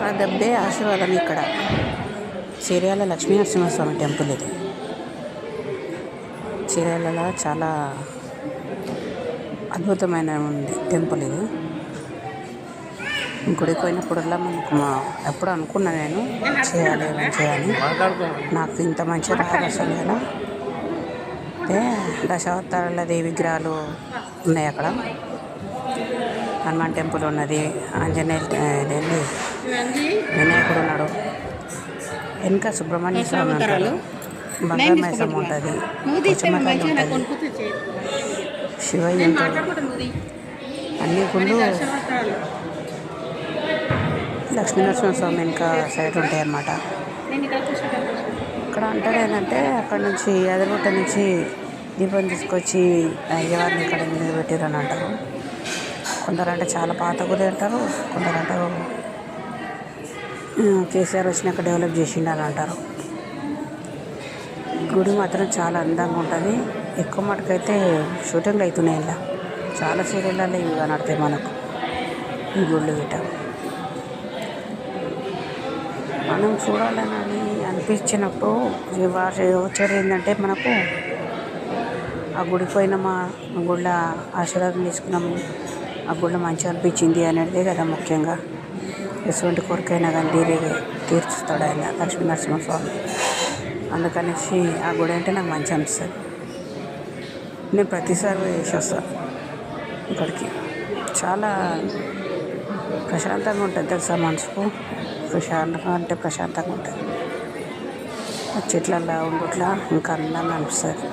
ఆ దెబ్బే ఆశీర్వాదం. ఇక్కడ చీర్యాల లక్ష్మీనరసింహస్వామి టెంపుల్ ఇది. చీర్యాలలో చాలా అద్భుతమైన ఉంది టెంపుల్ ఇది. గుడికి పోయినప్పుడల్లా మనకు ఎప్పుడు అనుకున్నా నేను చేయాలి నాకు ఇంత మంచి రాదు అసలు. ఎలా అంటే దశావతారాల దేవి విగ్రహాలు ఉన్నాయి అక్కడ. హనుమాన్ టెంపుల్ ఉన్నది, ఆంజనేయులు వినాయకుడు ఉన్నాడు, వెనుక సుబ్రహ్మణ్య స్వామి ఉంటాడు, బంగారు మైసమ్మ ఉంటుంది, కొచ్చమకాయలు ఉంటుంది, శివయ్య ఉంటాడు. అన్ని గుళ్ళు లక్ష్మీనరసింహస్వామి వెనుక సైడ్ ఉంటాయి అన్నమాట. ఇక్కడ అంటారు ఏంటంటే అక్కడ నుంచి యాదగిరిగుట్ట నుంచి దీపం తీసుకొచ్చి అయ్యవారిని ఇక్కడ నిలబెట్టారని అంటారు. కొందరు అంటే చాలా పాత గుడి అంటారు, కొందరు అంటారు కేసీఆర్ వచ్చినాక డెవలప్ చేసిండని అంటారు. గుడి మాత్రం చాలా అందంగా ఉంటుంది. ఎక్కువ మటుకైతే షూటింగ్లు అవుతున్నాయి. ఇలా చాలా సీరియళ్ళలో ఇవి కనడతాయి మనకు ఈ గుళ్ళు గిట్ట. మనం చూడాలని అనిపించినప్పుడు వచ్చేది ఏంటంటే మనకు ఆ గుడికి పోయినామా, ఆ గుళ్ళ ఆశీర్వాదం తీసుకున్నాము, ఆ గుళ్ళ మంచిగా అనిపించింది అనేది కదా ముఖ్యంగా. ఎటువంటి కోరికైనా కానీ తీర్చుతాడు ఆయన లక్ష్మీనరసింహస్వామి. అందుకనేసి ఆ గుడి అంటే నాకు మంచి అనిపిస్తుంది. నేను ప్రతిసారి వేసి వస్తాను ఇక్కడికి. చాలా ప్రశాంతంగా ఉంటుంది తెలుసా, మనసుకు ప్రశాంతంగా అంటే ప్రశాంతంగా ఉంటుంది. చెట్లల్లో ఉండుట్లా ఇంకా అందంగా అనిపిస్తుంది.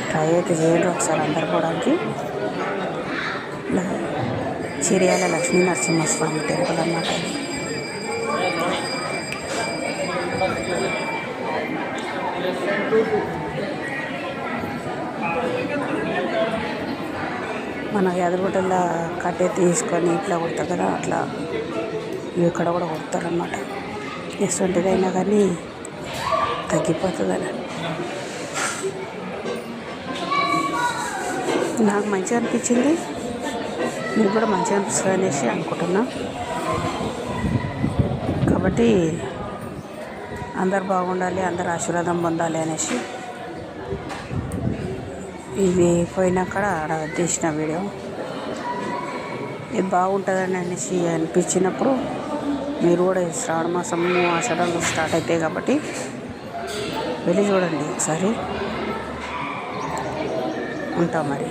ట్రై అయితే చేయండి ఒకసారి అందరు పోవడానికి. చీర్యాల లక్ష్మీనరసింహస్వామి టెంపుల్ అన్నమాట ఇది. మన యాదగిరిగుట్టలో కట్టే తీసుకొని ఇట్లా కొడతారు కదా, అట్లా ఇక్కడ కూడా కొడతారన్నమాట. ఎటువంటిదైనా కానీ తగ్గిపోతుందని నాకు మంచిగా అనిపించింది. మీకు కూడా మంచిగా అనిపిస్తుంది అనేసి అనుకుంటున్నా. కాబట్టి అందరు బాగుండాలి, అందరు ఆశీర్వాదం పొందాలి అనేసి ఇది పోయినాక తీసిన వీడియో. ఇది బాగుంటుందని అనేసి అనిపించినప్పుడు మీరు కూడా శ్రావణ మాసము ఆషాఢాలు స్టార్ట్ అవుతాయి కాబట్టి వెళ్ళి చూడండి ఒకసారి. ఉంటాం మరి.